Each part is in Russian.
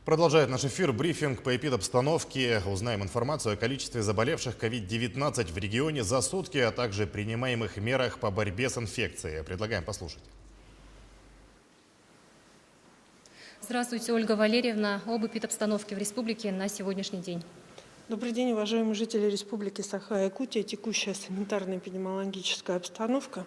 Продолжает наш эфир брифинг по эпидобстановке. Узнаем информацию о количестве заболевших COVID-19 в регионе за сутки, а также принимаемых мерах по борьбе с инфекцией. Предлагаем послушать. Здравствуйте, Ольга Валерьевна. Об эпидобстановке в республике на сегодняшний день. Добрый день, уважаемые жители Республики Саха-Якутия. Текущая санитарно-эпидемиологическая обстановка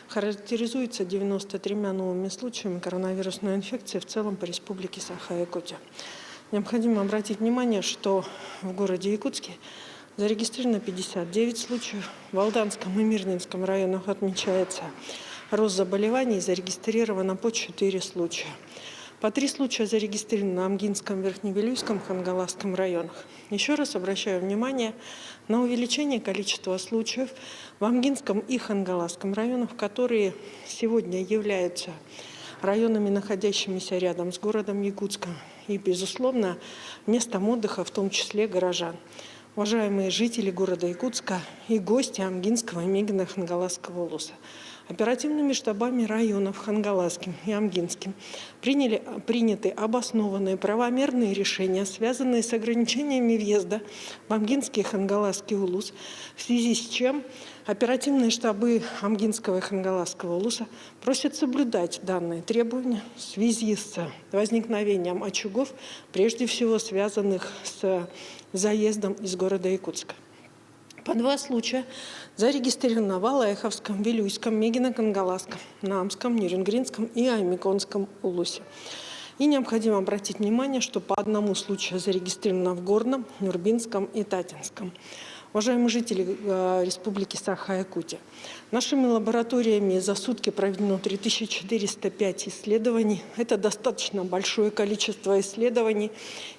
характеризуется 93 новыми случаями коронавирусной инфекции в целом по Республике Саха-Якутия. Необходимо обратить внимание, что в городе Якутске зарегистрировано 59 случаев. В Алданском и Мирнинском районах отмечается рост заболеваний, зарегистрировано по 4 случая. По 3 случая зарегистрированы на Амгинском, Верхневилюйском, Хангаласском районах. Еще раз обращаю внимание на увеличение количества случаев в Амгинском и Хангаласском районах, которые сегодня являются районами, находящимися рядом с городом Якутском. И, безусловно, местом отдыха, в том числе горожан. Уважаемые жители города Якутска и гости Амгинского и Мегино-Хангаласского улуса. Оперативными штабами районов Хангаласским и Амгинским приняты обоснованные правомерные решения, связанные с ограничениями въезда в Амгинский и Хангаласский улус, в связи с чем оперативные штабы Амгинского и Хангаласского улуса просят соблюдать данные требования в связи с возникновением очагов, прежде всего связанных с заездом из города Якутска. По 2 случая зарегистрировано в Алайховском, Вилюйском, Мегино-Хангаласском, Наамском, Нерюнгринском и Аймиконском улусе. И необходимо обратить внимание, что по 1 случаю зарегистрировано в Горном, Нюрбинском и Татинском. Уважаемые жители Республики Саха-Якутия, нашими лабораториями за сутки проведено 3405 исследований. Это достаточно большое количество исследований.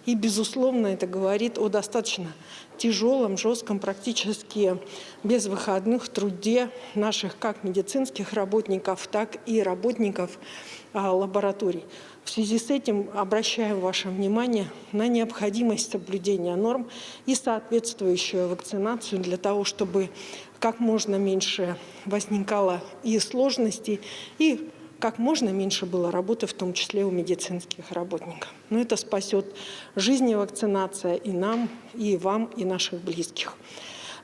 И, безусловно, это говорит о достаточно тяжелом, жестком, практически без выходных труде наших как медицинских работников, так и работников лабораторий. В связи с этим обращаем ваше внимание на необходимость соблюдения норм и соответствующую вакцинацию для того, чтобы как можно меньше возникало и сложностей, и как можно меньше было работы, в том числе у медицинских работников. Но это спасет жизни вакцинация и нам, и вам, и наших близких.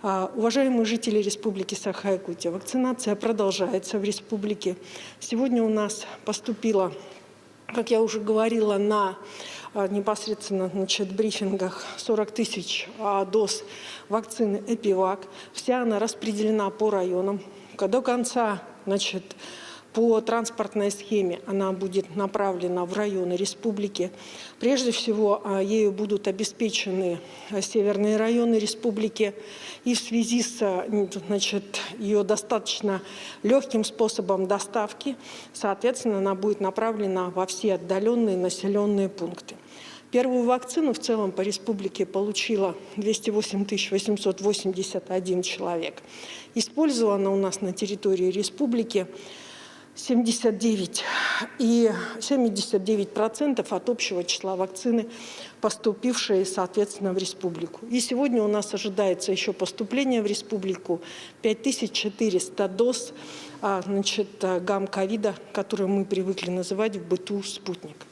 Уважаемые жители Республики Саха-Якутия, вакцинация продолжается в республике. Сегодня у нас поступило, как я уже говорила, на непосредственно брифингах 40 тысяч доз вакцины Эпивак. Вся она распределена по районам. До конца, по транспортной схеме она будет направлена в районы республики. Прежде всего, ею будут обеспечены северные районы республики. И в связи с ее достаточно легким способом доставки, соответственно, она будет направлена во все отдаленные населенные пункты. Первую вакцину в целом по республике получила 208 881 человек. Использована у нас на территории республики 79% от общего числа вакцины, поступившие, соответственно, в республику. И сегодня у нас ожидается еще поступление в республику 5400 доз гамма-ковида, которые мы привыкли называть в быту «Спутник».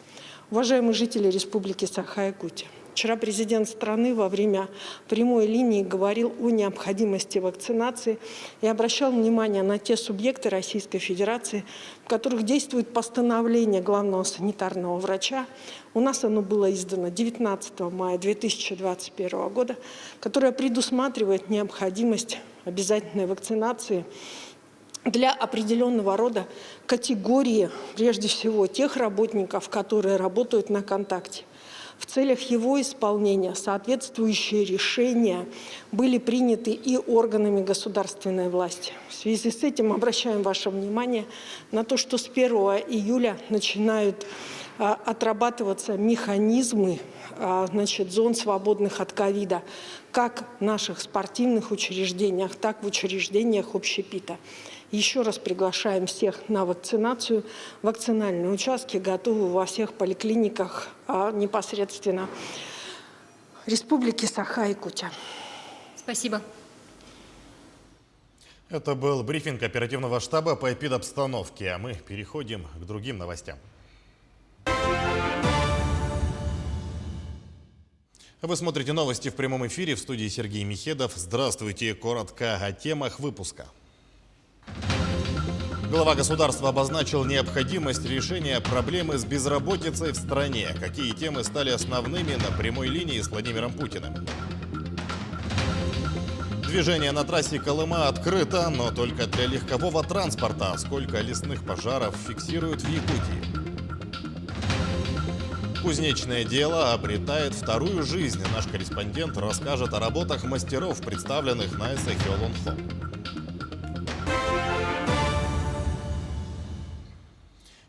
Уважаемые жители Республики Саха-Якутия, вчера президент страны во время прямой линии говорил о необходимости вакцинации и обращал внимание на те субъекты Российской Федерации, в которых действует постановление главного санитарного врача. У нас оно было издано 19 мая 2021 года, которое предусматривает необходимость обязательной вакцинации для определенного рода категории, прежде всего, тех работников, которые работают на контакте. В целях его исполнения соответствующие решения были приняты и органами государственной власти. В связи с этим обращаем ваше внимание на то, что с 1 июля начинают отрабатываться механизмы зон, свободных от ковида, как в наших спортивных учреждениях, так и в учреждениях общепита. Еще раз приглашаем всех на вакцинацию. Вакцинальные участки готовы во всех поликлиниках непосредственно Республики Саха-Якутия. Спасибо. Это был брифинг оперативного штаба по эпидобстановке. А мы переходим к другим новостям. Вы смотрите новости в прямом эфире. В студии Сергей Михедов. Здравствуйте. Коротко о темах выпуска. Глава государства обозначил необходимость решения проблемы с безработицей в стране. Какие темы стали основными на прямой линии с Владимиром Путиным? Движение на трассе Колыма открыто, но только для легкового транспорта. Сколько лесных пожаров фиксируют в Якутии? Кузнечное дело обретает вторую жизнь. Наш корреспондент расскажет о работах мастеров, представленных на эссе Хёлонхо.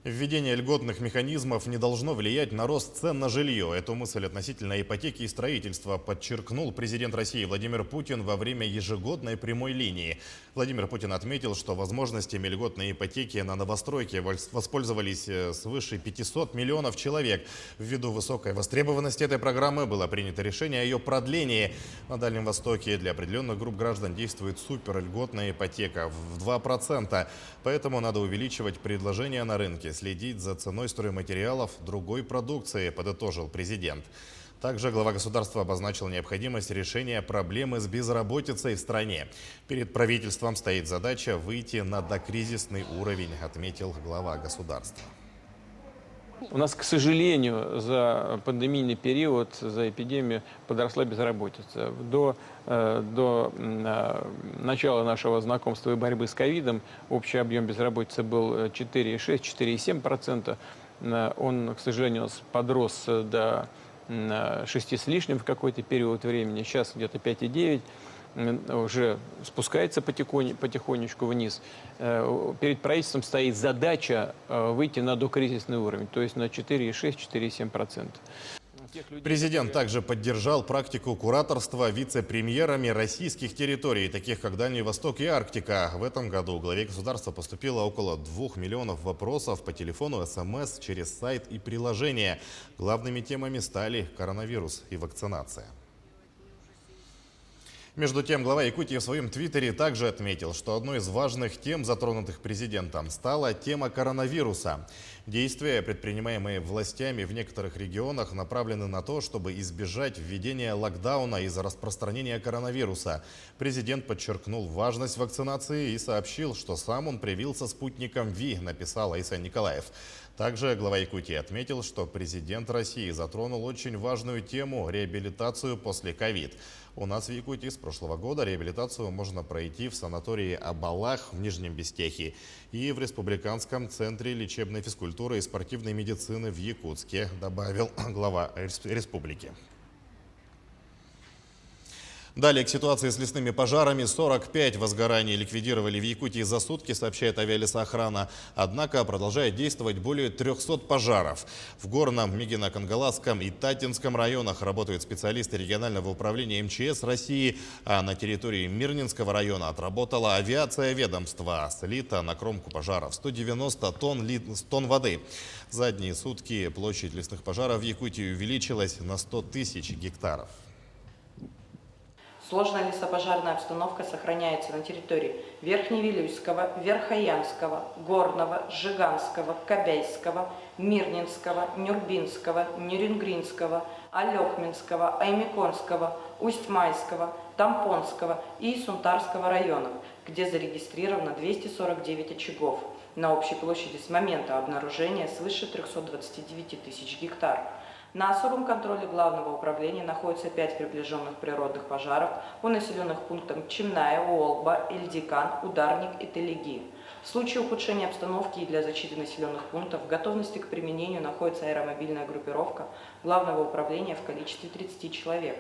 Введение льготных механизмов не должно влиять на рост цен на жилье. Эту мысль относительно ипотеки и строительства подчеркнул президент России Владимир Путин во время ежегодной прямой линии. Владимир Путин отметил, что возможностями льготной ипотеки на новостройки воспользовались свыше 500 миллионов человек. Ввиду высокой востребованности этой программы было принято решение о ее продлении. На Дальнем Востоке для определенных групп граждан действует суперльготная ипотека в 2%. Поэтому надо увеличивать предложение на рынке, следить за ценой стройматериалов, другой продукции, подытожил президент. Также глава государства обозначил необходимость решения проблемы с безработицей в стране. Перед правительством стоит задача выйти на докризисный уровень, отметил глава государства. У нас, к сожалению, за пандемийный период, за эпидемию подросла безработица. До начала нашего знакомства и борьбы с ковидом общий объем безработицы был 4,6-4,7%. Он, к сожалению, подрос до 6 с лишним в какой-то период времени. Сейчас где-то 5,9%. Уже спускается потихонечку вниз. Перед правительством стоит задача выйти на докризисный уровень, то есть на 4,6-4,7%. Президент также поддержал практику кураторства вице-премьерами российских территорий, таких как Дальний Восток и Арктика. В этом году главе государства поступило около 2 миллионов вопросов по телефону, СМС, через сайт и приложение. Главными темами стали коронавирус и вакцинация. Между тем, глава Якутии в своем твиттере также отметил, что одной из важных тем, затронутых президентом, стала тема коронавируса. Действия, предпринимаемые властями в некоторых регионах, направлены на то, чтобы избежать введения локдауна из-за распространения коронавируса. Президент подчеркнул важность вакцинации и сообщил, что сам он привился спутником ВИ, написал Айсан Николаев. Также глава Якутии отметил, что президент России затронул очень важную тему – реабилитацию после ковид. У нас в Якутии с прошлого года реабилитацию можно пройти в санатории Абалах в Нижнем Бестехе и в Республиканском центре лечебной физкультуры и спортивной медицины в Якутске, добавил глава республики. Далее к ситуации с лесными пожарами. 45 возгораний ликвидировали в Якутии за сутки, сообщает авиалесоохрана. Однако продолжает действовать более 300 пожаров. В Горном, Мигино-Кангаласском и Татинском районах работают специалисты регионального управления МЧС России, а на территории Мирнинского района отработала авиация ведомства. Слито на кромку пожаров 190 тонн воды. За одни сутки площадь лесных пожаров в Якутии увеличилась на 100 тысяч гектаров. Сложная лесопожарная обстановка сохраняется на территории Верхневилюйского, Верхоянского, Горного, Жиганского, Кобяйского, Мирнинского, Нюрбинского, Нюрингринского, Алехминского, Аймиконского, Усть-Майского, Тампонского и Сунтарского районов, где зарегистрировано 249 очагов на общей площади с момента обнаружения свыше 329 тысяч гектар. На особом контроле Главного управления находятся 5 приближенных природных пожаров по населенных пунктам Чимная, Уолба, Ильдикан, Ударник и Телеги. В случае ухудшения обстановки и для защиты населенных пунктов в готовности к применению находится аэромобильная группировка Главного управления в количестве 30 человек.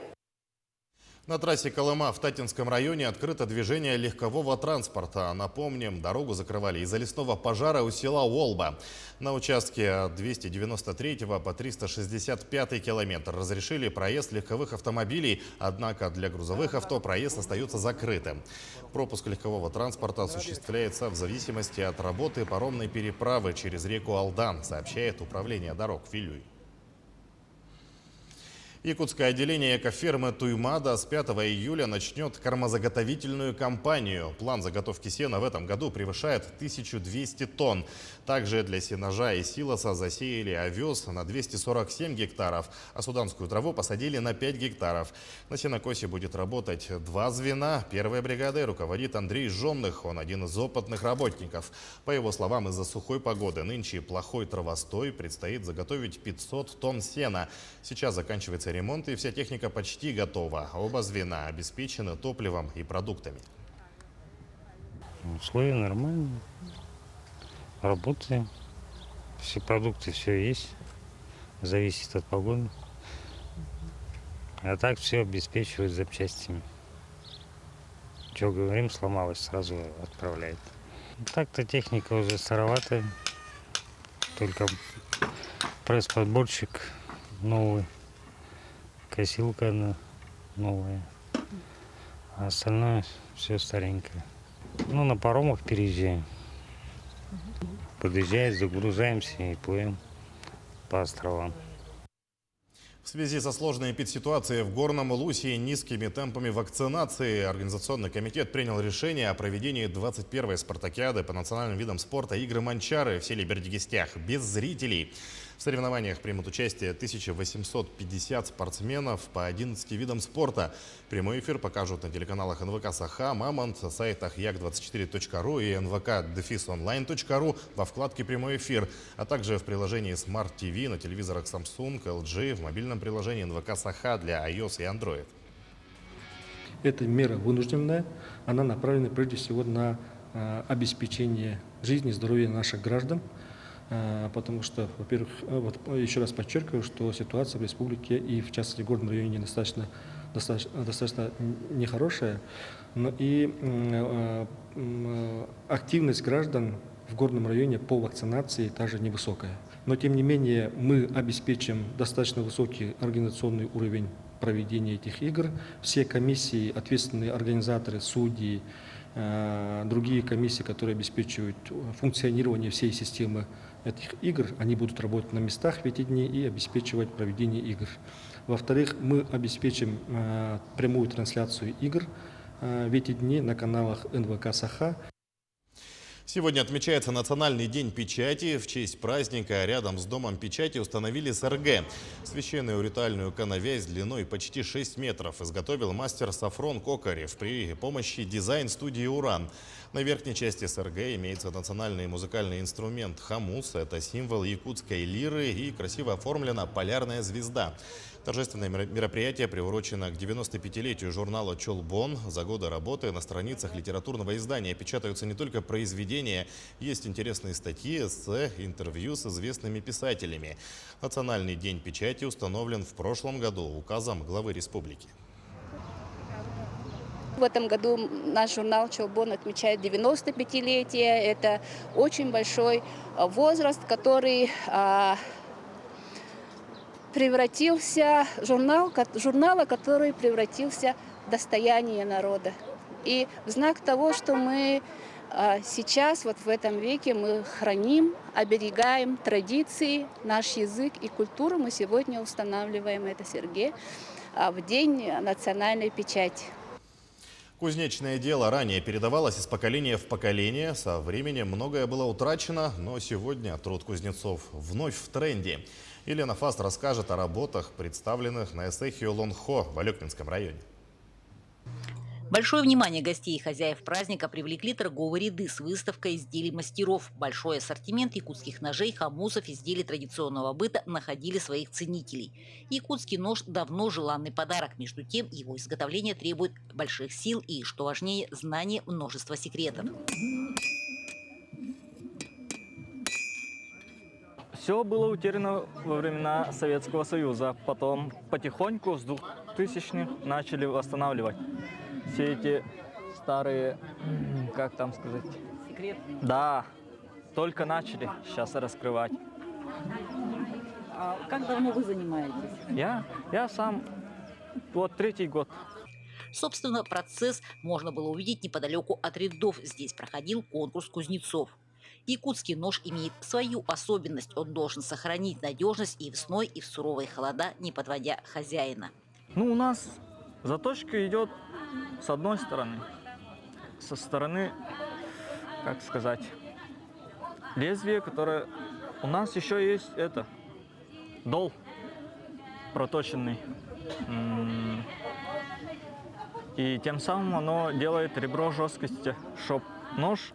На трассе Колыма в Татинском районе открыто движение легкового транспорта. Напомним, дорогу закрывали из-за лесного пожара у села Уолба. На участке от 293 по 365 километр разрешили проезд легковых автомобилей, однако для грузовых авто проезд остается закрытым. Пропуск легкового транспорта осуществляется в зависимости от работы паромной переправы через реку Алдан, сообщает управление дорог Вилюй. Якутское отделение экофермы Туймада с 5 июля начнет кормозаготовительную кампанию. План заготовки сена в этом году превышает 1200 тонн. Также для сенажа и силоса засеяли овес на 247 гектаров, а суданскую траву посадили на 5 гектаров. На сенокосе будет работать 2 звена. Первой бригадой руководит Андрей Жомных. Он один из опытных работников. По его словам, из-за сухой погоды нынче плохой травостой предстоит заготовить 500 тонн сена. Сейчас заканчивается ремонт, и вся техника почти готова. Оба звена обеспечены топливом и продуктами. Условия нормальные. Работаем. Все продукты, все есть. Зависит от погоды. А так все обеспечивают запчастями. Что говорим, сломалось, сразу отправляет. Так-то техника уже староватая. Только пресс-подборщик новый. Косилка она новая, а остальное все старенькое. Ну, на паромах переезжаем. Подъезжаем, загружаемся и плывем по островам. В связи со сложной эпидситуацией в Горном Улусе и низкими темпами вакцинации Организационный комитет принял решение о проведении 21-й спартакиады по национальным видам спорта «Игры Манчары» в селе Бердигистях без зрителей. В соревнованиях примут участие 1850 спортсменов по 11 видам спорта. Прямой эфир покажут на телеканалах НВК «Саха», «Мамонт», сайтах як24.ру и nvk-online.ru во вкладке «Прямой эфир», а также в приложении Smart TV на телевизорах Samsung, LG, в мобильном приложении НВК «Саха» для iOS и Android. Эта мера вынужденная, она направлена прежде всего на обеспечение жизни и здоровья наших граждан, потому что, во-первых, вот еще раз подчеркиваю, что ситуация в республике и в частности в горном районе достаточно нехорошая, но и активность граждан в горном районе по вакцинации также невысокая. Но тем не менее мы обеспечим достаточно высокий организационный уровень проведения этих игр. Все комиссии, ответственные организаторы, судьи, другие комиссии, которые обеспечивают функционирование всей системы этих игр, они будут работать на местах в эти дни и обеспечивать проведение игр. Во-вторых, мы обеспечим прямую трансляцию игр в эти дни на каналах НВК «Саха». Сегодня отмечается Национальный день печати. В честь праздника рядом с домом печати установили СРГ. Священную ритуальную коновязь длиной почти 6 метров изготовил мастер Сафрон Кокарев при помощи дизайн-студии «Уран». На верхней части СРГ имеется национальный музыкальный инструмент хамус. Это символ якутской лиры, и красиво оформлена полярная звезда. Торжественное мероприятие приурочено к 95-летию журнала «Чолбон». За годы работы на страницах литературного издания печатаются не только произведения, есть интересные статьи, эссе, интервью с известными писателями. Национальный день печати установлен в прошлом году указом главы республики. В этом году наш журнал «Чолбон» отмечает 95-летие. Это очень большой возраст, который превратился, журнала, который превратился в достояние народа. И в знак того, что мы сейчас, вот в этом веке, мы храним, оберегаем традиции, наш язык и культуру, мы сегодня устанавливаем это СРГ в День национальной печати. Кузнечное дело ранее передавалось из поколения в поколение. Со временем многое было утрачено, но сегодня труд кузнецов вновь в тренде. Елена Фаст расскажет о работах, представленных на Эсэхио Лонхо в Алекнинском районе. Большое внимание гостей и хозяев праздника привлекли торговые ряды с выставкой изделий мастеров. Большой ассортимент якутских ножей, хамусов, изделий традиционного быта находили своих ценителей. Якутский нож – давно желанный подарок. Между тем, его изготовление требует больших сил и, что важнее, знания множества секретов. Все было утеряно во времена Советского Союза. Потом потихоньку с 2000-х начали восстанавливать. Все эти старые, как там сказать? Секрет? Да, только начали сейчас раскрывать. А как давно вы занимаетесь? Я сам, вот 3-й год. Собственно, процесс можно было увидеть неподалеку от рядов. Здесь проходил конкурс кузнецов. Якутский нож имеет свою особенность. Он должен сохранить надежность и весной, и в суровые холода, не подводя хозяина. Ну, у нас заточка идет с одной стороны. Со стороны, как сказать, лезвия, которое... У нас еще есть дол проточенный. И тем самым оно делает ребро жесткости, чтобы нож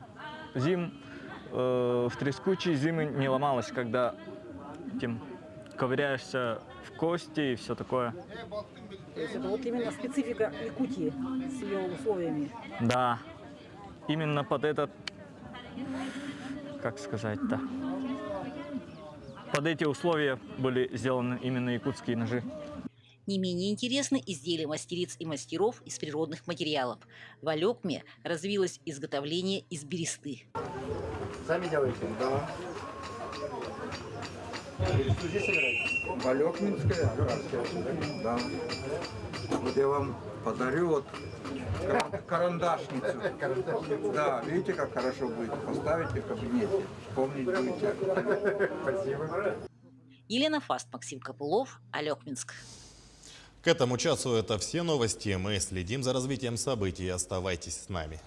в трескучие зимы не ломалось, когда этим ковыряешься в кости и все такое. То есть это вот именно специфика Якутии с ее условиями. Да, именно под этот, как сказать-то, под эти условия были сделаны именно якутские ножи. Не менее интересны изделия мастериц и мастеров из природных материалов. В Алекме развилось изготовление из бересты. Сами делаете? Да. Бересту здесь собираете? Алекминская. Да. Вот я вам подарю вот карандашницу. Да, видите, как хорошо будет. Поставите в кабинете. Помнить будете. Спасибо. Елена Фаст, Максим Копылов, Алекминск. К этому часу это все новости. Мы следим за развитием событий. Оставайтесь с нами.